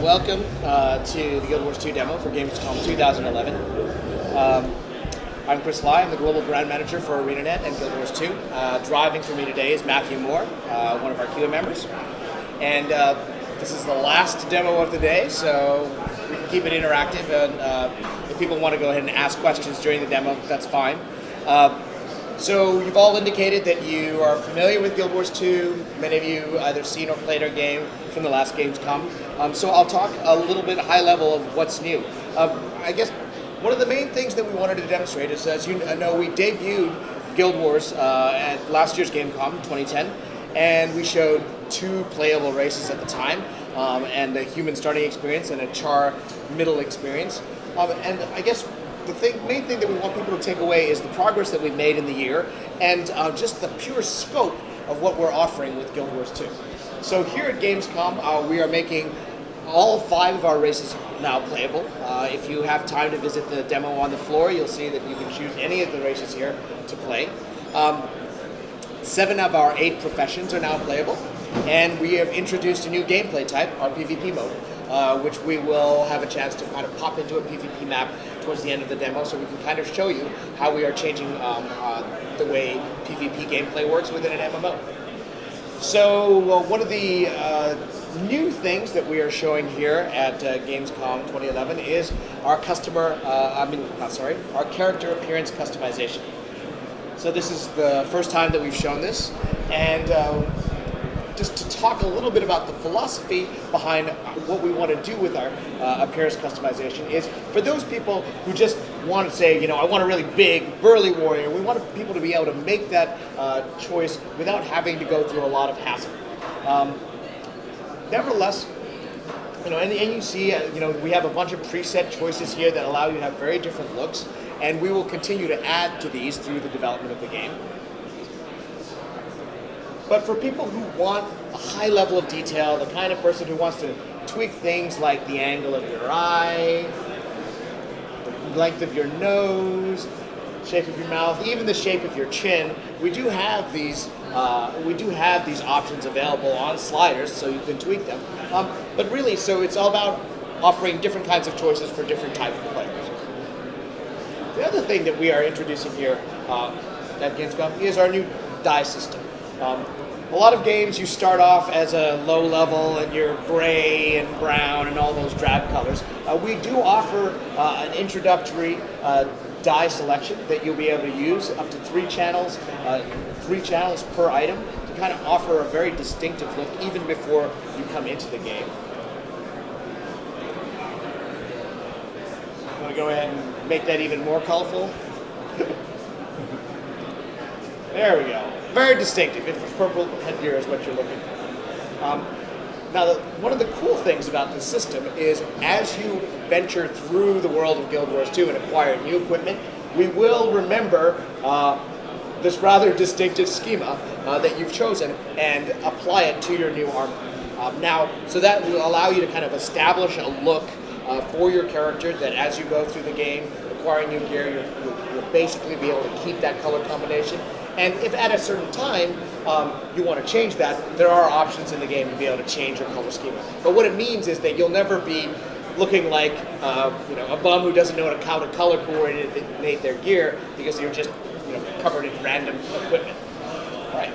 welcome to the Guild Wars 2 demo for Gamescom 2011. I'm Chris Lai, I'm the Global Brand Manager for ArenaNet and Guild Wars 2. Driving for me today is Matthew Moore, one of our QA members. And this is the last demo of the day, so we can keep it interactive. And if people want to go ahead and ask questions during the demo, that's fine. So you've all indicated that you are familiar with Guild Wars 2. Many of you either seen or played our game from the last Gamescom. So I'll talk a little bit high level of what's new. I guess one of the main things that we wanted to demonstrate is, as you know, we debuted Guild Wars at last year's Gamescom 2010, and we showed 2 playable races at the time, and a human starting experience and a char middle experience. And I guess the main thing that we want people to take away is the progress that we've made in the year and just the pure scope of what we're offering with Guild Wars 2. So here at Gamescom, we are making all 5 of our races now playable. If you have time to visit the demo on the floor, you'll see that you can choose any of the races here to play. 7 of our 8 professions are now playable, and we have introduced a new gameplay type, our PvP mode, which we will have a chance to kind of pop into a PvP map towards the end of the demo, so we can kind of show you how we are changing the way PvP gameplay works within an MMO. So one of the new things that we are showing here at Gamescom 2011 is our our character appearance customization. So this is the first time that we've shown this, and just to talk a little bit about the philosophy behind what we want to do with our appearance customization is, for those people who just want to say, I want a really big, burly warrior, we want people to be able to make that choice without having to go through a lot of hassle. Nevertheless, and you see, we have a bunch of preset choices here that allow you to have very different looks, and we will continue to add to these through the development of the game. But for people who want a high level of detail, the kind of person who wants to tweak things like the angle of your eye, the length of your nose, shape of your mouth, even the shape of your chin, we do have these options available on sliders, so you can tweak them. But really, so it's all about offering different kinds of choices for different types of players. The other thing that we are introducing here at Gamescom is our new die system. A lot of games you start off as a low level and you're gray and brown and all those drab colors. We do offer an introductory die selection that you'll be able to use, up to 3 channels per item, to kind of offer a very distinctive look even before you come into the game. I'm going to go ahead and make that even more colorful. There we go. Very distinctive. If purple headgear is what you're looking for. Now, one of the cool things about this system is, as you venture through the world of Guild Wars 2 and acquire new equipment, we will remember this rather distinctive schema that you've chosen and apply it to your new armor. So that will allow you to kind of establish a look for your character that, as you go through the game, acquiring new gear, you'll basically be able to keep that color combination. And if at a certain time you want to change that, there are options in the game to be able to change your color schema. But what it means is that you'll never be looking like a bum who doesn't know how to color coordinate their gear because you're just covered in random equipment. Right.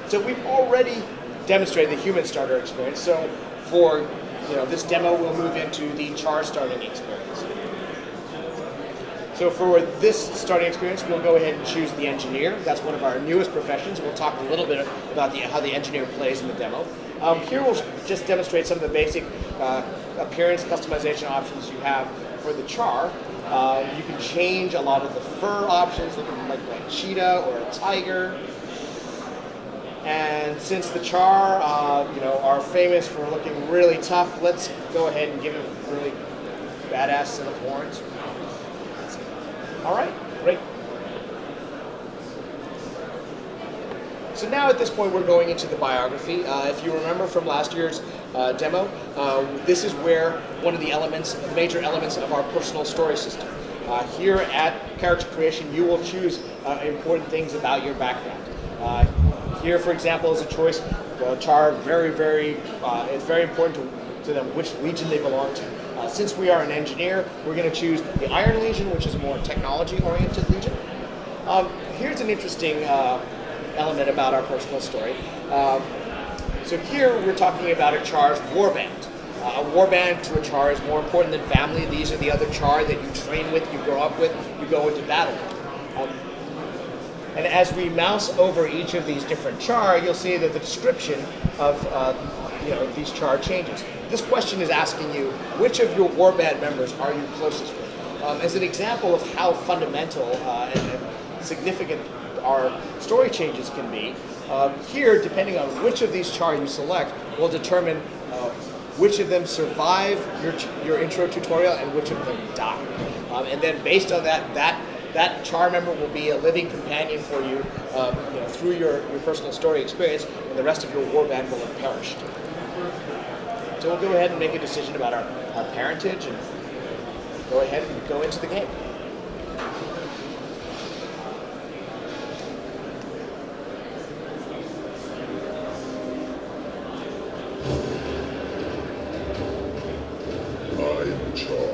So we've already demonstrated the human starter experience. So for this demo, we'll move into the char starting experience. So for this starting experience, we'll go ahead and choose the engineer. That's one of our newest professions. We'll talk a little bit about how the engineer plays in the demo. Here we'll just demonstrate some of the basic appearance customization options you have for the char. You can change a lot of the fur options, looking like a cheetah or a tiger. And since the char are famous for looking really tough, let's go ahead and give it a really badass set of horns. All right, great. So now at this point we're going into the biography. If you remember from last year's demo, this is where one of the major elements of our personal story system. Here at character creation, you will choose important things about your background. Here, for example, is a choice. Char, it's very important to to them which legion they belong to. Since we are an engineer, we're going to choose the Iron Legion, which is a more technology-oriented legion. Here's an interesting element about our personal story. So here we're talking about a Char's warband. A warband to a Char is more important than family. These are the other Char that you train with, you grow up with, you go into battle with. And as we mouse over each of these different Char, you'll see that the description of these Char changes. This question is asking you, which of your warband members are you closest with? As an example of how fundamental and significant our story changes can be, here, depending on which of these Char you select, will determine which of them survive your intro tutorial and which of them die. And then based on that Char member will be a living companion for you, through your personal story experience, and the rest of your warband will have perished. So we'll go ahead and make a decision about our parentage and go ahead and go into the game. I am the Char.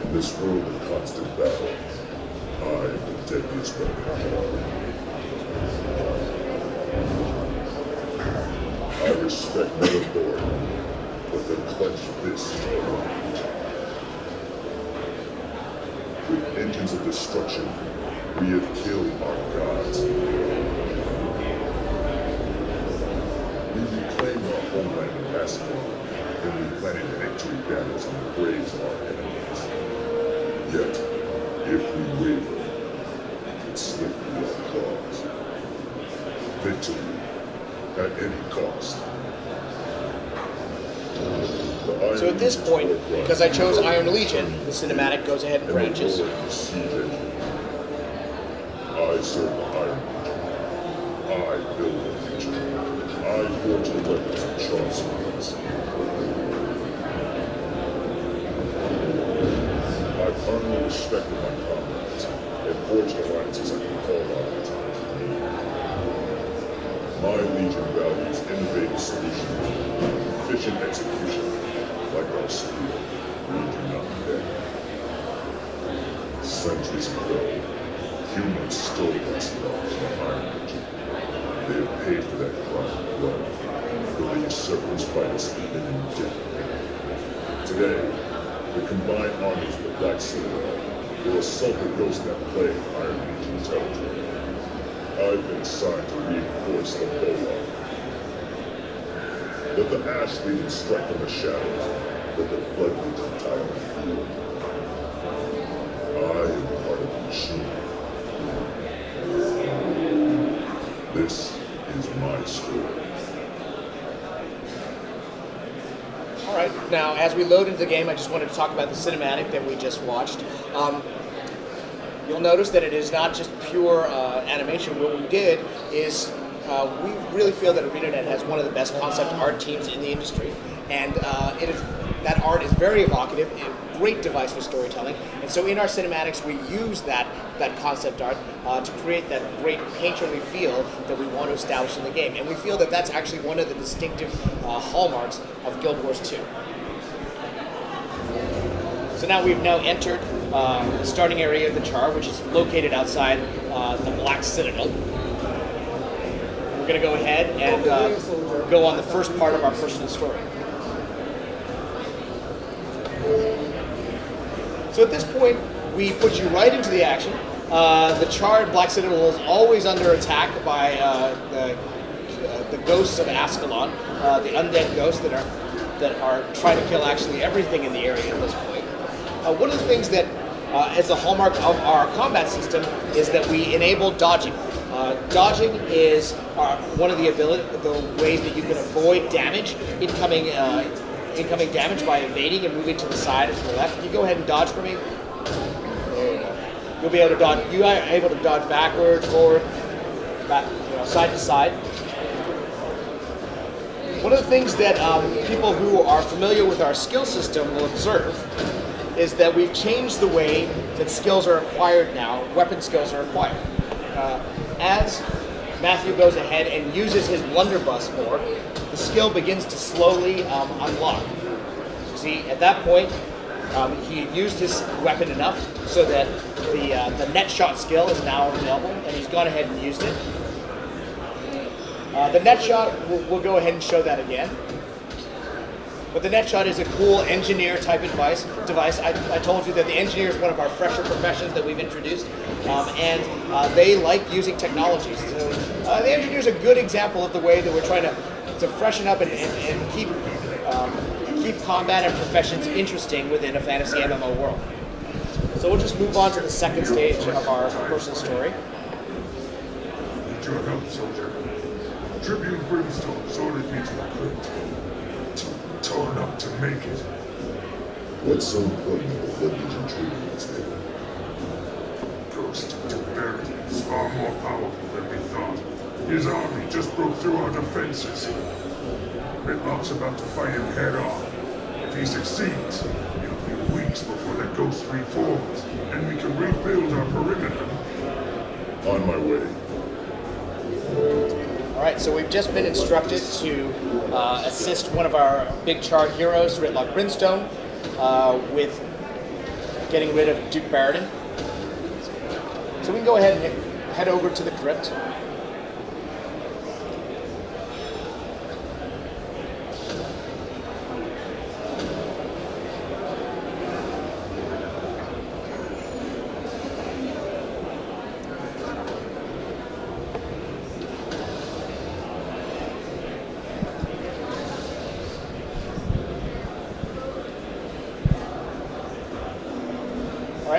In this world of constant battle, I am the deadliest weapon. I respect no authority, but the clenched fist of rage. With engines of destruction, we have killed our gods. We reclaimed our homeland in Asgard, and we planted victory banners on the graves of our enemies. Yet, if we waver, we could slip through our claws. Victory at any cost. So at this point, because I chose Iron Legion, the cinematic goes ahead and branches. I serve the Iron Legion. I build the future. I forge the weapons of Char's hands. I've earned the respect of my comrades and forged alliances I can call on at times of need. My Legion values innovative solutions, efficient execution. Like our steel, we do not bend. Centuries ago, humans stole this love from the Iron Legion. They have paid for that crime in blood, though the usurpers fight us even in death. Today, the combined armies of the Black Citadel will assault the ghosts that plague Iron Legion territory. I've been assigned to reinforce the bulwark. Let the Ash Legion strike from the shadows, let the Blood Legion tie on the field. I am part of the machine. This is my story. All right, now as we load into the game, I just wanted to talk about the cinematic that we just watched. You'll notice that it is not just pure animation. What we did is we really feel that ArenaNet has one of the best concept art teams in the industry, and that art is very evocative, a great device for storytelling. And so in our cinematics, we use that concept art to create that great painterly feel that we want to establish in the game. And we feel that that's actually one of the distinctive hallmarks of Guild Wars 2. So now we've entered the starting area of the Char, which is located outside the Black Citadel. We're going to go ahead and go on the first part of our personal story. So at this point, we put you right into the action. The Char Black Citadel is always under attack by the ghosts of Ascalon, the undead ghosts that are trying to kill actually everything in the area at this point. One of the things that, as a hallmark of our combat system, is that we enable dodging. Dodging is one of the ways that you can avoid damage, incoming damage by evading and moving to the side or to the left. Can you go ahead and dodge for me? There you go. You'll be able to dodge. You are able to dodge backwards, forward, back, side to side. One of the things that people who are familiar with our skill system will observe is that we've changed the way that skills are acquired now, weapon skills are acquired. As Matthew goes ahead and uses his blunderbuss more, the skill begins to slowly unlock. See, at that point, he used his weapon enough so that the net shot skill is now available, and he's gone ahead and used it. The net shot, we'll go ahead and show that again. But the net shot is a cool engineer type device. I told you that the engineer is one of our fresher professions that we've introduced, and they like using technology. So the engineer is a good example of the way that we're trying to freshen up and keep combat and professions interesting within a fantasy MMO world. So we'll just move on to the second stage of our personal story. Need your help, soldier. Tribune Brimstone sorted me to the crypt. Torn up to make it. What's so important about what Legion Tribune's there? Ghost took Barrett is far more powerful than we thought. His army just broke through our defenses. Midlock's about to fight him head on. If he succeeds, it'll be weeks before the Ghost reforms, and we can rebuild our perimeter. On my way. All right, so we've just been instructed to assist one of our big char heroes, Ritlock Brimstone, with getting rid of Duke Barradin. So we can go ahead and head over to the crypt.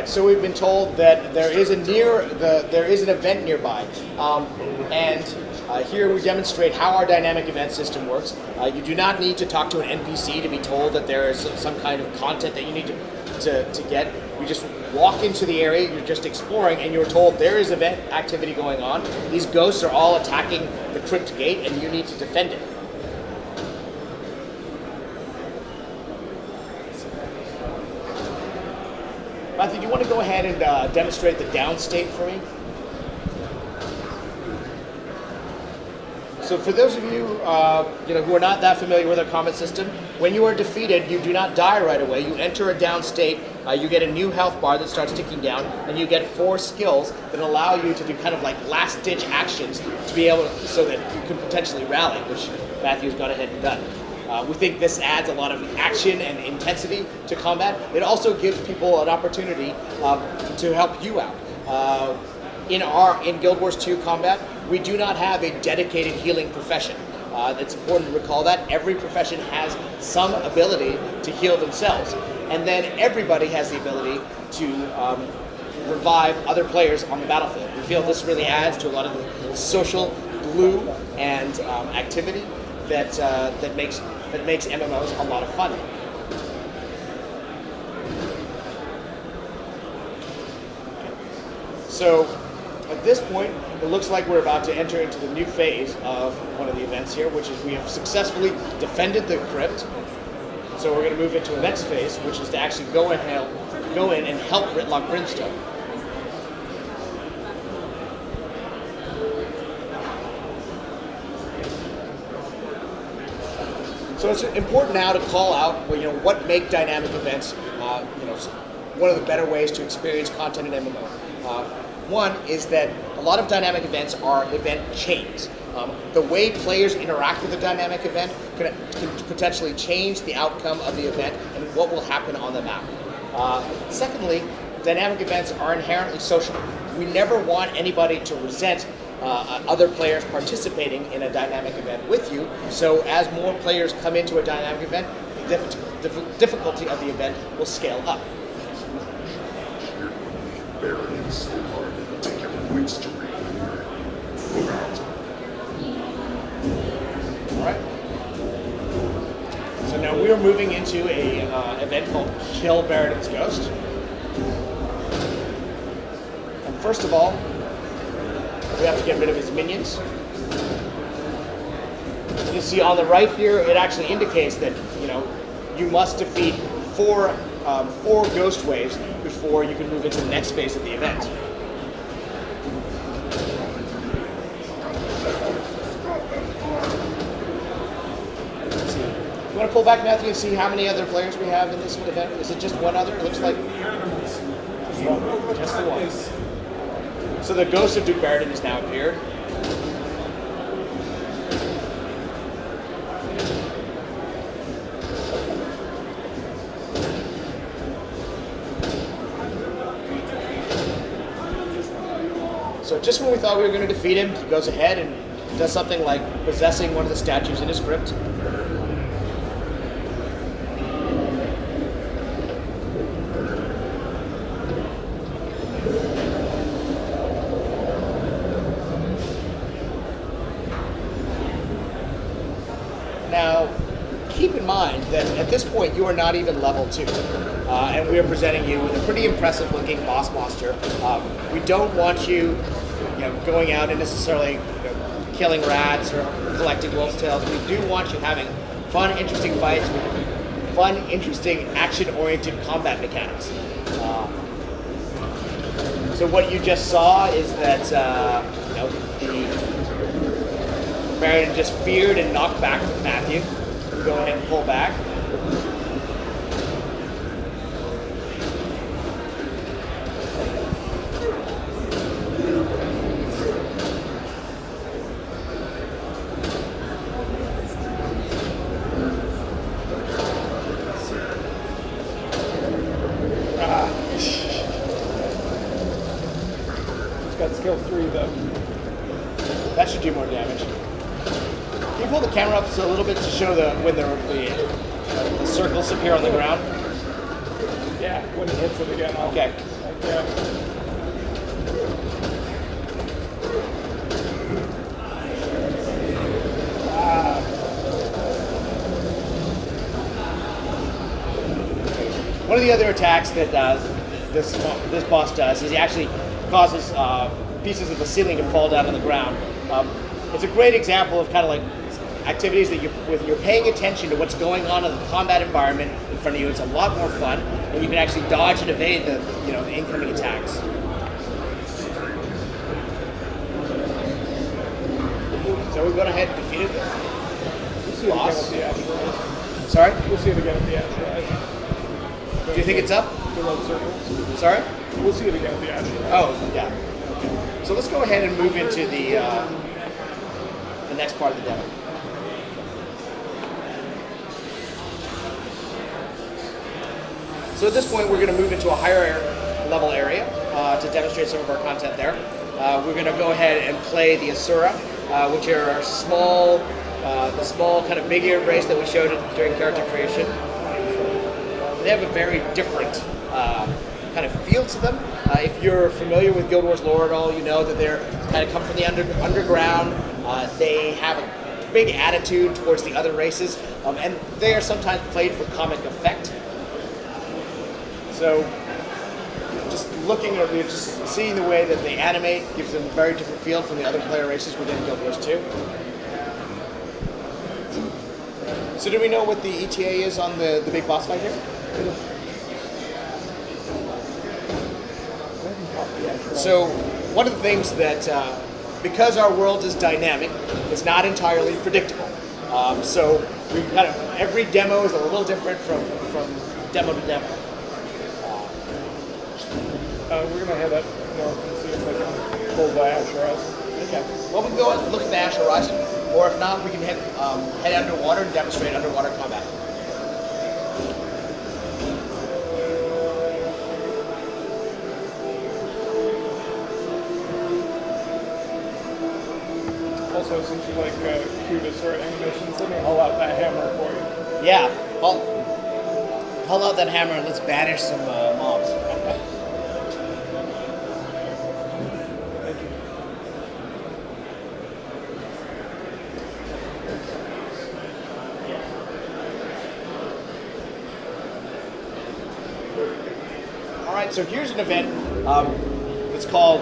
So we've been told that there is an event nearby, and here we demonstrate how our dynamic event system works. You do not need to talk to an NPC to be told that there is some kind of content that you need to get. You just walk into the area, you're just exploring, and you're told there is event activity going on. These ghosts are all attacking the crypt gate, and you need to defend it. Matthew, do you want to go ahead and demonstrate the down state for me? So for those of you, who are not that familiar with our combat system, when you are defeated, you do not die right away. You enter a down state, you get a new health bar that starts ticking down, and you get 4 skills that allow you to do kind of like last-ditch actions to be able to, so that you can potentially rally, which Matthew's gone ahead and done. We think this adds a lot of action and intensity to combat. It also gives people an opportunity to help you out. In Guild Wars 2 combat, we do not have a dedicated healing profession. It's important to recall that every profession has some ability to heal themselves, and then everybody has the ability to revive other players on the battlefield. We feel this really adds to a lot of the social glue and activity that makes MMOs a lot of fun. So at this point, it looks like we're about to enter into the new phase of one of the events here, which is we have successfully defended the crypt. So we're going to move into the next phase, which is to actually go in and help Ritlock Brimstone. So it's important now to call out, what make dynamic events, one of the better ways to experience content in MMO. One is that a lot of dynamic events are event chains. The way players interact with a dynamic event can potentially change the outcome of the event and what will happen on the map. Secondly, dynamic events are inherently social. We never want anybody to resent other players participating in a dynamic event with you. So as more players come into a dynamic event, the difficulty of the event will scale up. Barrett is so hard to take your wits to read. Look out. All right. So now we are moving into a event called Kill Barradin's Ghost. And first of all, we have to get rid of his minions. You can see on the right here, it actually indicates that you must defeat four ghost waves before you can move into the next phase of the event. want to pull back, Matthew, and see how many other players we have in this event? Is it just one other? It looks like just the one. So the ghost of Duke Barrington has now appeared. So just when we thought we were going to defeat him, he goes ahead and does something like possessing one of the statues in his crypt. Now, keep in mind that at this point you are not even level 2, and we are presenting you with a pretty impressive looking boss monster. We don't want you, going out and necessarily killing rats or collecting wolf's tails. We do want you having fun, interesting fights with fun, interesting, action-oriented combat mechanics. So what you just saw is that the Baron just feared and knocked back Matthew. Go ahead and pull back. It's got skill 3 though. That should do more damage. Can you pull the camera up a little bit to show when the circles appear on the ground? Yeah, when it hits it again. Okay. Yeah. One of the other attacks that this boss does is he actually causes pieces of the ceiling to fall down on the ground. It's a great example of kind of like activities that you're paying attention to what's going on in the combat environment in front of you. It's a lot more fun, and you can actually dodge and evade the incoming attacks. So we've gone ahead and defeated the We'll see it boss. again at the Ash Rise. Sorry? We'll see it again at the Ash Rise. Do you think it's up? The red circles. Sorry? We'll see it again at the Ash Rise. Oh, yeah. Okay. So let's go ahead and move into the next part of the demo. So at this point, we're going to move into a higher level area to demonstrate some of our content there. We're going to go ahead and play the Asura, which are our small, the small kind of big-eared race that we showed during character creation. They have a very different kind of feel to them. If you're familiar with Guild Wars lore at all, you know that they're kind of come from the underground. They have a big attitude towards the other races, and they are sometimes played for comic effect. So, just looking at just seeing the way that they animate gives them a very different feel from the other player races within Guild Wars 2. So, do we know what the ETA is on the big boss fight here? So, one of the things that, because our world is dynamic, it's not entirely predictable. So, we kind of every demo is a little different from demo to demo. We're going to head up north and see if I can pull the Ash Rise. Okay. Well, we can go and look at the Ash Horizon, or if not, we can head underwater and demonstrate underwater combat. Also, since you like cubist or animations, let me haul out that hammer for you. Yeah, haul out that hammer and let's banish some mobs. Thank you. All right, so here's an event. It's called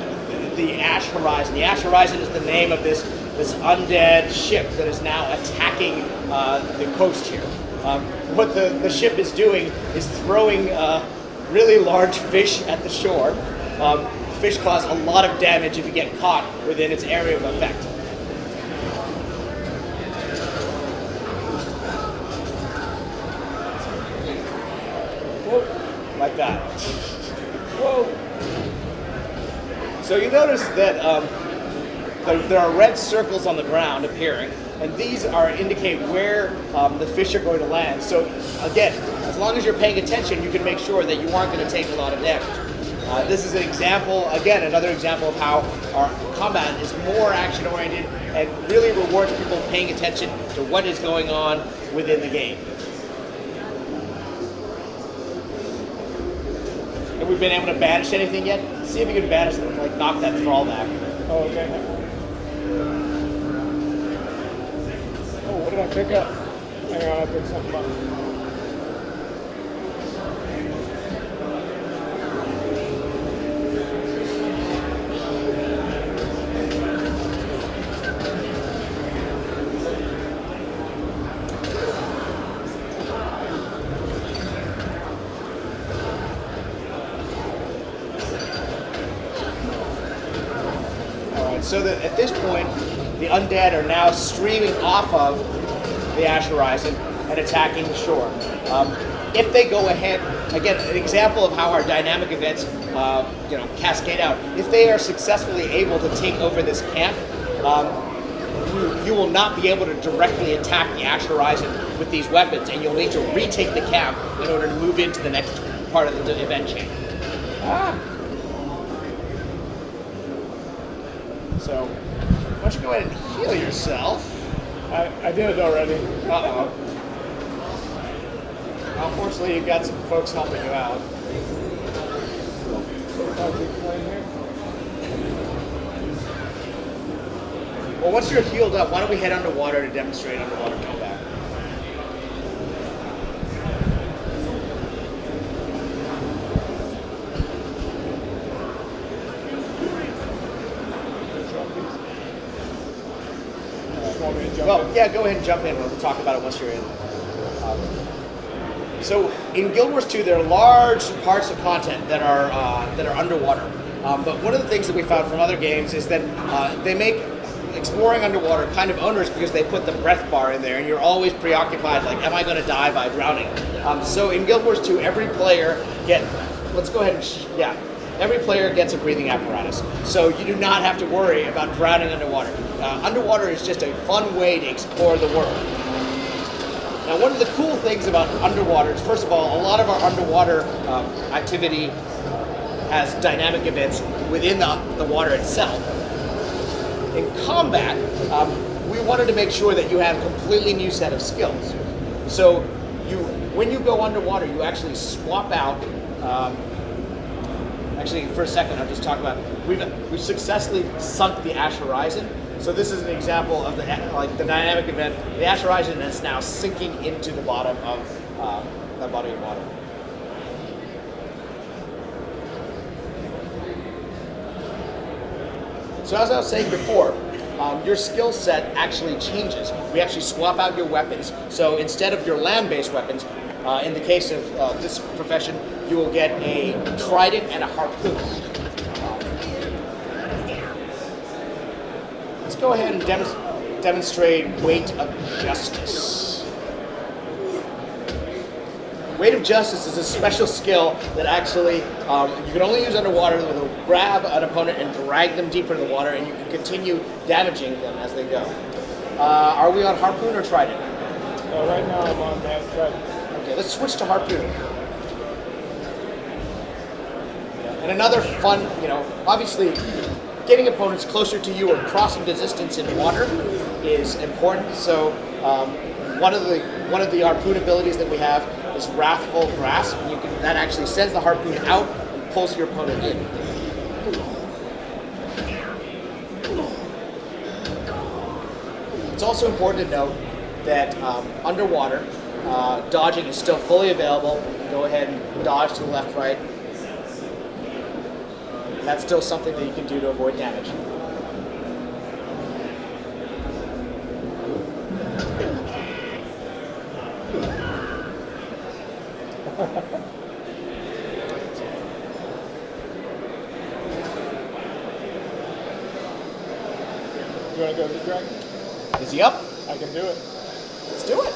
the Ash Horizon. The Ash Horizon is the name of this undead ship that is now attacking the coast here. What the ship is doing is throwing really large fish at the shore. Fish cause a lot of damage if you get caught within its area of effect. Whoa. So you notice that there are red circles on the ground appearing, and these indicate where the fish are going to land. So again, as long as you're paying attention, you can make sure that you aren't going to take a lot of damage. This is an example, again, another example of how our combat is more action-oriented and really rewards people paying attention to what is going on within the game. Have we been able to banish anything yet? See if you can banish them, like knock that thrall back. Oh, okay. Oh, what did I pick up? Hang on, I picked something up. So that at this point, the undead are now streaming off of the ash horizon and attacking the shore. If they go ahead, again, an example of how our dynamic events, cascade out. If they are successfully able to take over this camp, you will not be able to directly attack the ash horizon with these weapons, and you'll need to retake the camp in order to move into the next part of the event chain. So, why don't you go ahead and heal yourself? I did it already. Uh-oh. Unfortunately, you've got some folks helping you out. Well, once you're healed up, why don't we head underwater to demonstrate underwater combat? Well, yeah, go ahead and jump in. We'll talk about it once you're in. So in Guild Wars 2, there are large parts of content that are underwater. But one of the things that we found from other games is that they make exploring underwater kind of onerous because they put the breath bar in there, and you're always preoccupied, like, am I going to die by drowning? So in Guild Wars 2, every player every player gets a breathing apparatus. So you do not have to worry about drowning underwater. Underwater is just a fun way to explore the world. Now, one of the cool things about underwater is, first of all, a lot of our underwater activity has dynamic events within the water itself. In combat, we wanted to make sure that you have a completely new set of skills. So when you go underwater, you actually swap out. Actually, for a second, I'll just talk about we've successfully sunk the ash horizon. So this is an example of the dynamic event. The ash horizon is now sinking into the bottom of that body of water. So as I was saying before, your skill set actually changes. We actually swap out your weapons. So instead of your land-based weapons, in the case of this profession, you will get a trident and a harpoon. Let's go ahead and demonstrate Weight of Justice. Weight of Justice is a special skill that actually you can only use underwater. It'll grab an opponent and drag them deeper in the water, and you can continue damaging them as they go. Are we on Harpoon or Trident? Right now I'm on Trident. Okay, let's switch to Harpoon. And another fun, obviously getting opponents closer to you or crossing the distance in water is important. So one of the Harpoon abilities that we have is Wrathful Grasp. That actually sends the harpoon out and pulls your opponent in. It's also important to note that underwater, dodging is still fully available. Go ahead and dodge to the left, right. That's still something that you can do to avoid damage. You want to go to the dragon? Is he up? I can do it. Let's do it.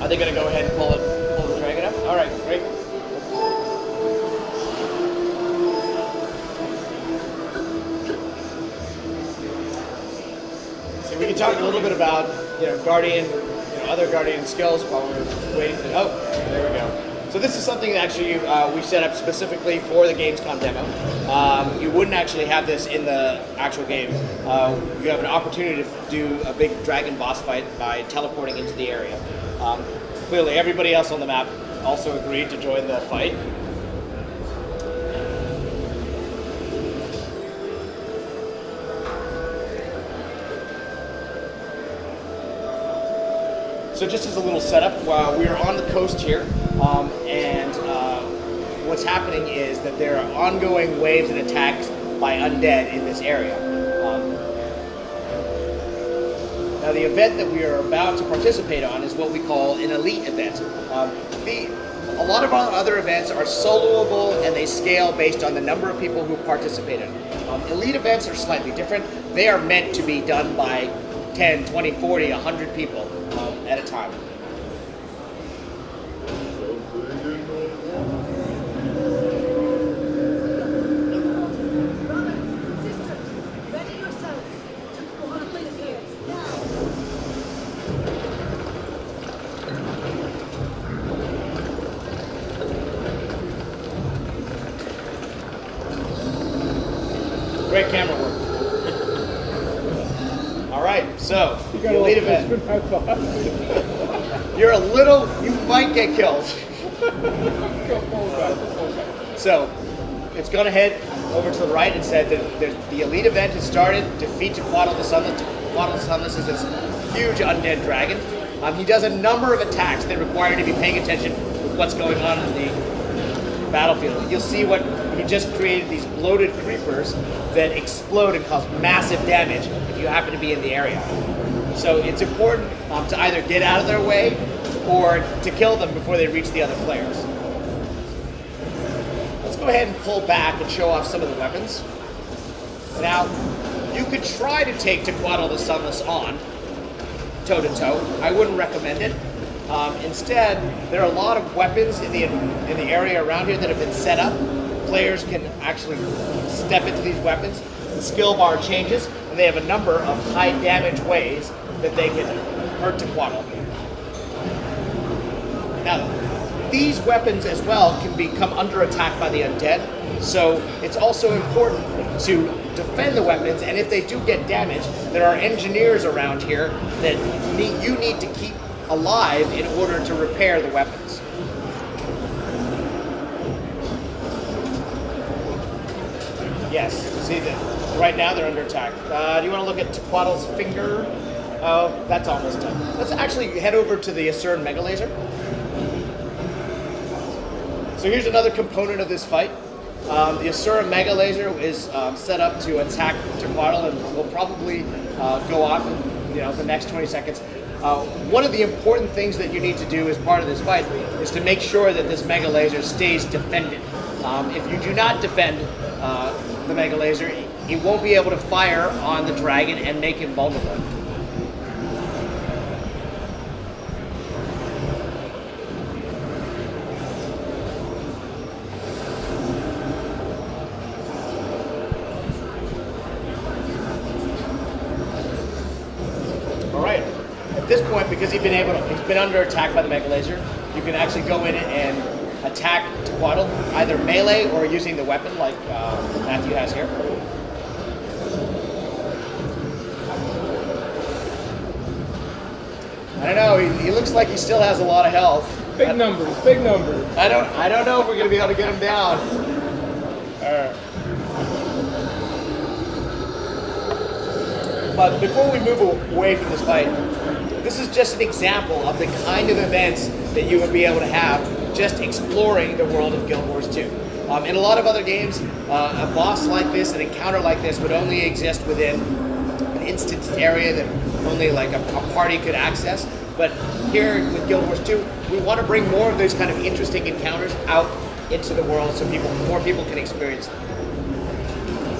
Are they going to go ahead and pull the dragon up? All right, great. So we can talk a little bit about Guardian, other Guardian skills while we're waiting for. Oh, there we go. So this is something that actually we set up specifically for the Gamescom demo. You wouldn't actually have this in the actual game. You have an opportunity to do a big dragon boss fight by teleporting into the area. Clearly, everybody else on the map also agreed to join the fight. So just as a little setup, we are on the coast here, and what's happening is that there are ongoing waves and attacks by undead in this area. Now the event that we are about to participate on is what we call an elite event. A lot of our other events are soloable and they scale based on the number of people who participate in them. Elite events are slightly different. They are meant to be done by 10, 20, 40, 100 people at a time. Great camera work. All right, so the elite event. You might get killed. So it's gone ahead over to the right and said that the elite event has started. Defeat Tequatl the Sunless. Tequatl the Sunless is this huge undead dragon. He does a number of attacks that require you to be paying attention with what's going on in the battlefield. You'll see what he just created, these bloated creepers that explode and cause massive damage if you happen to be in the area. So it's important to either get out of their way or to kill them before they reach the other players. Let's go ahead and pull back and show off some of the weapons. Now, you could try to take Tequatl the Sunless on, toe-to-toe. I wouldn't recommend it. Instead, there are a lot of weapons in the area around here that have been set up. Players can actually step into these weapons. The skill bar changes, and they have a number of high damage ways that they can hurt Tequatl. Now, these weapons as well can become under attack by the undead, so it's also important to defend the weapons, and if they do get damaged, there are engineers around here that you need to keep alive in order to repair the weapons. Yes, see that right now they're under attack. Do you want to look at Tequatl's finger? Oh, that's almost done. Let's actually head over to the Asur Mega Laser. So here's another component of this fight. The Asura Mega Laser is set up to attack Tequatl and will probably go off in the next 20 seconds. One of the important things that you need to do as part of this fight is to make sure that this Mega Laser stays defended. If you do not defend the Mega Laser, it won't be able to fire on the dragon and make him vulnerable. At this point, because he's been under attack by the Mega Laser, you can actually go in and attack Tequatl, either melee or using the weapon like Matthew has here. I don't know, he looks like he still has a lot of health. Big numbers, big numbers. I don't know if we're gonna be able to get him down. Alright. But before we move away from this fight, this is just an example of the kind of events that you would be able to have just exploring the world of Guild Wars 2. In a lot of other games, a boss like this, an encounter like this, would only exist within an instanced area that only like a party could access. But here with Guild Wars 2, we want to bring more of those kind of interesting encounters out into the world so more people can experience them.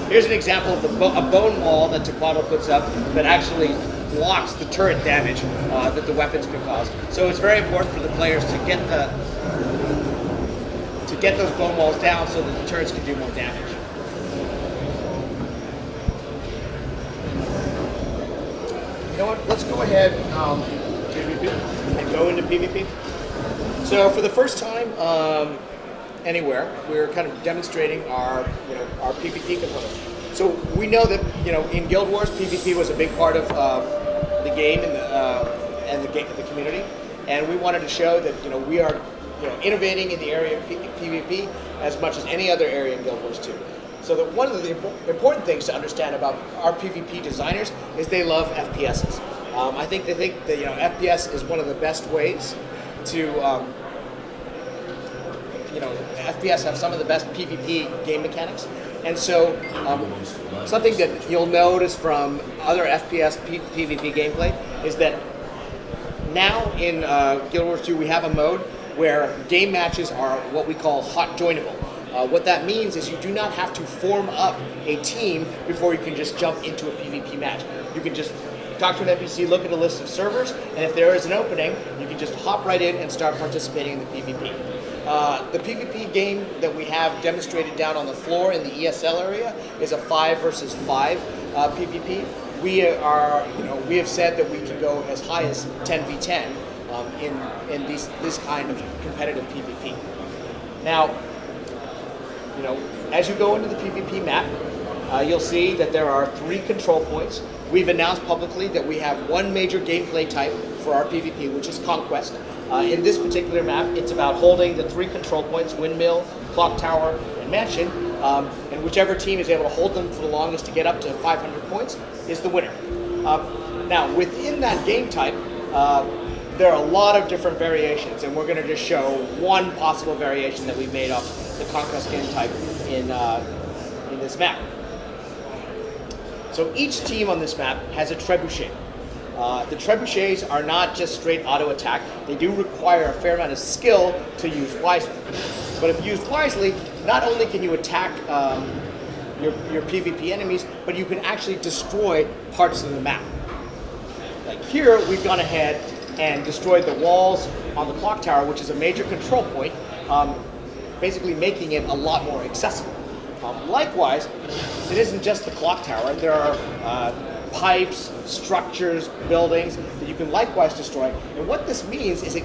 Here's an example of a bone wall that Tequatl puts up that actually blocks the turret damage that the weapons can cause. So it's very important for the players to get those bone walls down so that the turrets can do more damage. You know what? Let's go ahead and go into PvP. So for the first time anywhere, we're kind of demonstrating our PvP component. So we know that in Guild Wars, PvP was a big part of the game and the community, and we wanted to show that we are innovating in the area of PvP as much as any other area in Guild Wars 2. So that one of the important things to understand about our PvP designers is they love FPSs. I think they think that FPS is one of the best ways to FPS have some of the best PvP game mechanics. And so something that you'll notice from other FPS PvP gameplay is that now in Guild Wars 2 we have a mode where game matches are what we call hot joinable. What that means is you do not have to form up a team before you can just jump into a PvP match. You can just talk to an NPC, look at a list of servers, and if there is an opening, you can just hop right in and start participating in the PvP. The PvP game that we have demonstrated down on the floor in the ESL area is a 5 versus 5 PvP. We have said that we can go as high as 10v10 in this kind of competitive PvP. Now, as you go into the PvP map, you'll see that there are 3 control points. We've announced publicly that we have one major gameplay type for our PvP, which is Conquest. In this particular map, it's about holding the 3 control points, windmill, clock tower, and mansion, and whichever team is able to hold them for the longest to get up to 500 points is the winner. Now, within that game type, there are a lot of different variations, and we're going to just show one possible variation that we made off the Conquest game type in this map. So each team on this map has a trebuchet. The trebuchets are not just straight auto attack. They do require a fair amount of skill to use wisely. But if used wisely, not only can you attack your PvP enemies, but you can actually destroy parts of the map. Like here, we've gone ahead and destroyed the walls on the clock tower, which is a major control point, basically making it a lot more accessible. Likewise, it isn't just the clock tower. There are pipes, structures, buildings that you can likewise destroy. And what this means is it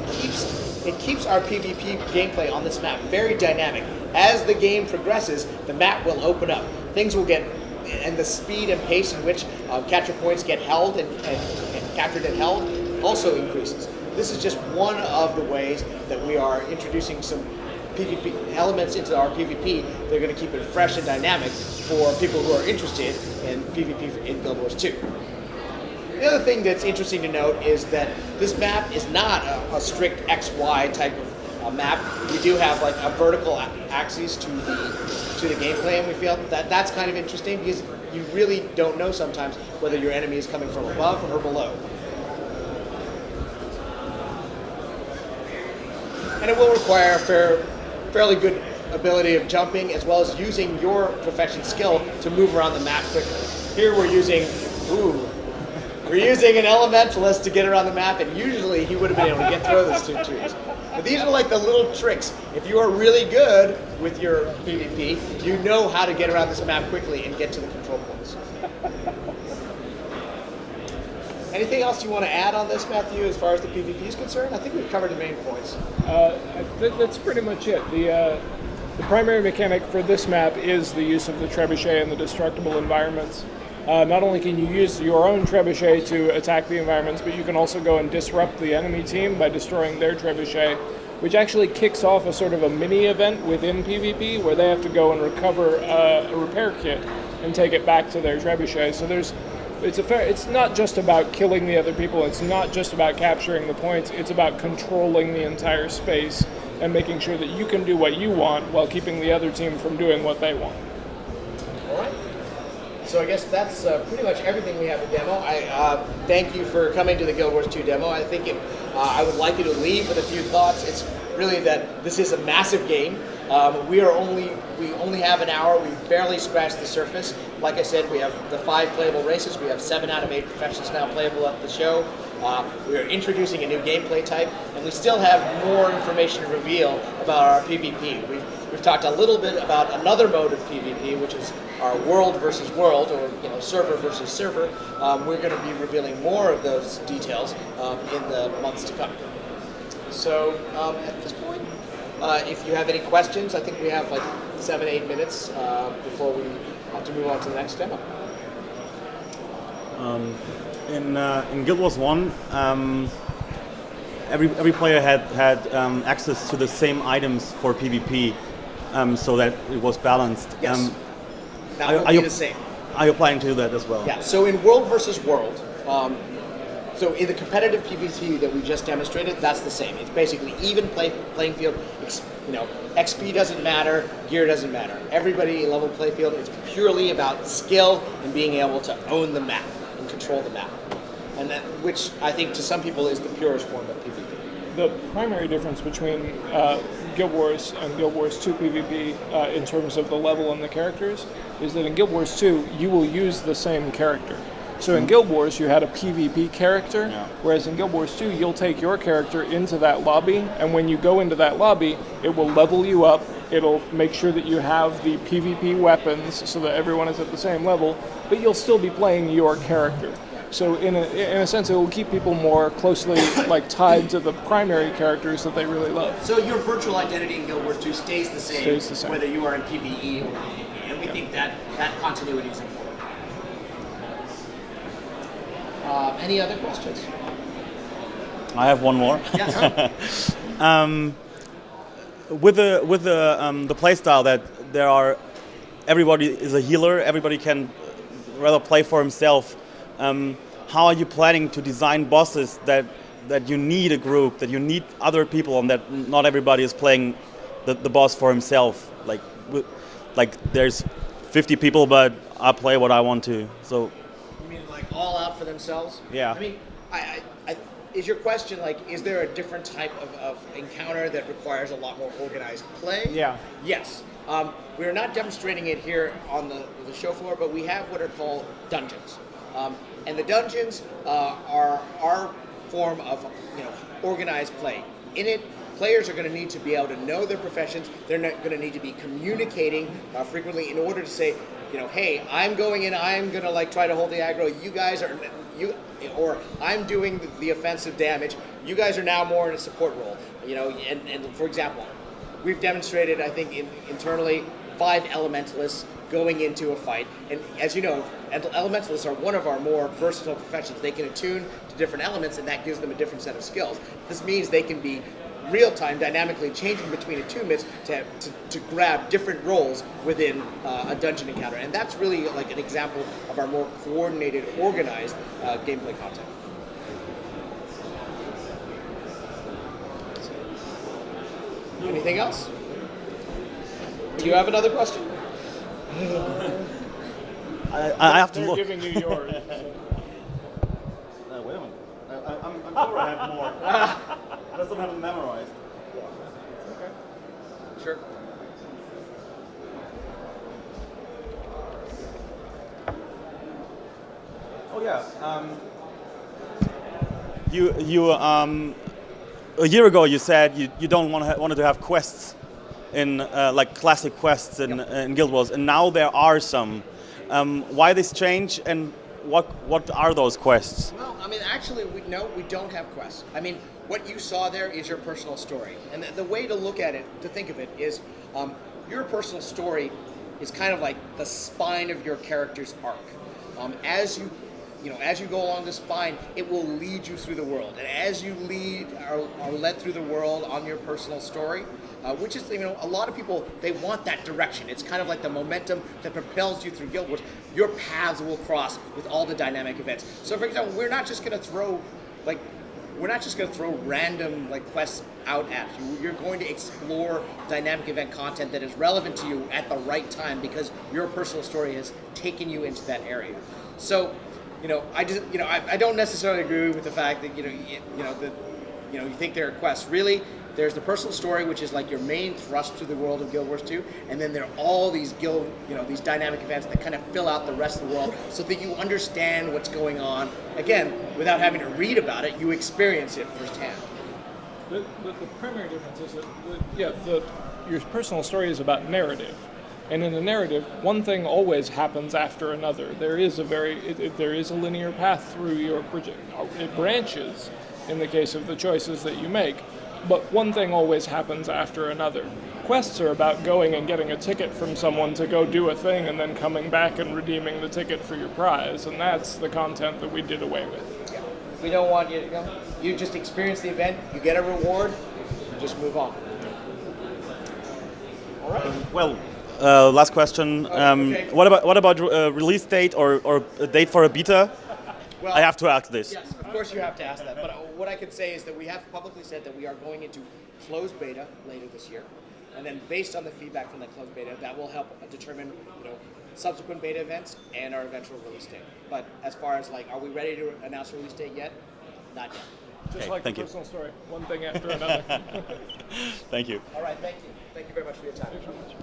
keeps our PvP gameplay on this map very dynamic. As the game progresses, the map will open up. Things will get, and the speed and pace in which capture points get held and captured and held also increases. This is just one of the ways that we are introducing some PvP elements into our PvP. They're going to keep it fresh and dynamic for people who are interested in PvP in Guild Wars 2. The other thing that's interesting to note is that this map is not a strict XY type of map. We do have like a vertical axis to the gameplay, and we feel that that's kind of interesting because you really don't know sometimes whether your enemy is coming from above or below. And it will require a fairly good ability of jumping as well as using your profession skill to move around the map quickly. Here we're using an elementalist to get around the map, and usually he would have been able to get through those 2 trees. But these are like the little tricks. If you are really good with your PvP, you know how to get around this map quickly and get to the control points. Anything else you want to add on this, Matthew, as far as the PvP is concerned? I think we've covered the main points. That's pretty much it. The primary mechanic for this map is the use of the trebuchet and the destructible environments. Not only can you use your own trebuchet to attack the environments, but you can also go and disrupt the enemy team by destroying their trebuchet, which actually kicks off a sort of a mini event within PvP where they have to go and recover a repair kit and take it back to their trebuchet. So it's not just about killing the other people, it's not just about capturing the points, it's about controlling the entire space and making sure that you can do what you want while keeping the other team from doing what they want. All right. So I guess that's pretty much everything we have in demo. I thank you for coming to the Guild Wars 2 demo. I think I would like you to leave with a few thoughts. It's really that this is a massive game. We only have an hour. We've barely scratched the surface. Like I said, we have the 5 playable races. We have 7 out of 8 professions now playable at the show. We are introducing a new gameplay type, and we still have more information to reveal about our PvP. We've talked a little bit about another mode of PvP, which is our world versus world, or server versus server. We're going to be revealing more of those details in the months to come. So at this point, if you have any questions, I think we have like 7-8 minutes before we have to move on to the next demo. In Guild Wars 1, every player had access to the same items for PvP, so that it was balanced. Yes. That will be the same. Are you planning to do that as well? Yeah. So in world versus world, so in the competitive PvP that we just demonstrated, that's the same. It's basically even playing field. XP doesn't matter, gear doesn't matter. Everybody level play field. It's purely about skill and being able to own the map and control the map, and that, which I think to some people is the purest form of PvP. The primary difference between Guild Wars and Guild Wars 2 PvP in terms of the level and the characters is that in Guild Wars 2 you will use the same character. So in Guild Wars you had a PvP character, whereas in Guild Wars 2 you'll take your character into that lobby, and when you go into that lobby it will level you up, it'll make sure that you have the PvP weapons so that everyone is at the same level, but you'll still be playing your character. So in a sense, it will keep people more closely tied to the primary characters that they really love. So your virtual identity in Guild Wars 2 stays the same, whether you are in PvE or PvP, and we think that continuity is important. Any other questions? I have one more. Yes. With the playstyle that there are, everybody is a healer. Everybody can rather play for himself. How are you planning to design bosses that you need a group, that you need other people, and that not everybody is playing the boss for himself? Like there's 50 people, but I play what I want to. So. You mean like all out for themselves? Yeah. I mean, is your question is there a different type of encounter that requires a lot more organized play? Yeah. Yes. We're not demonstrating it here on the show floor, but we have what are called dungeons. And the dungeons are our form of organized play. In it, players are going to need to be able to know their professions. They're not going to need to be communicating frequently in order to say, hey, I'm going in, I'm going to try to hold the aggro. You guys are or I'm doing the offensive damage. You guys are now more in a support role. And for example, we've demonstrated, I think, internally 5 elementalists going into a fight. And as you know, elementalists are one of our more versatile professions. They can attune to different elements, and that gives them a different set of skills. This means they can be real-time, dynamically changing between attunements to grab different roles within a dungeon encounter. And that's really an example of our more coordinated, organized gameplay content. Anything else? Do you have another question? I have to They're look. giving you yours. Wait a minute. I'm sure I have more. I just don't have them memorized. Okay. Sure. Oh yeah. You a year ago you said you don't wanted to have quests in classic quests in Guild Wars, and now there are some. Why this change, and what are those quests? Well, I mean, actually, we don't have quests. I mean, what you saw there is your personal story, and the way to look at it, to think of it, is your personal story is kind of like the spine of your character's arc. As you go along the spine, it will lead you through the world, and as you are led through the world on your personal story, which is, a lot of people, they want that direction. It's kind of like the momentum that propels you through Guild Wars. Your paths will cross with all the dynamic events. So, for example, we're not just going to throw random quests out at you. You're going to explore dynamic event content that is relevant to you at the right time because your personal story has taken you into that area. So, I don't necessarily agree with the fact that you think there are quests. Really, There's the personal story, which is like your main thrust to the world of Guild Wars 2, and then there are all these these dynamic events that kind of fill out the rest of the world, so that you understand what's going on. Again, without having to read about it, you experience it firsthand. The primary difference is that your personal story is about narrative. And in a narrative, one thing always happens after another. There is a linear path through your project. It branches in the case of the choices that you make, but one thing always happens after another. Quests are about going and getting a ticket from someone to go do a thing and then coming back and redeeming the ticket for your prize, and that's the content that we did away with. Yeah. We don't want you to go. You just experience the event, you get a reward, you just move on. All right. Well, last question. Okay. What about release date or a date for a beta? Well, I have to ask this. Yes, of course you have to ask that. But what I can say is that we have publicly said that we are going into closed beta later this year, and then based on the feedback from that closed beta, that will help determine subsequent beta events and our eventual release date. But as far as are we ready to announce a release date yet? Not yet. Just Okay, like the thank you. personal story, one thing after another. Thank you. All right, thank you. Thank you very much for your time. Thanks so much.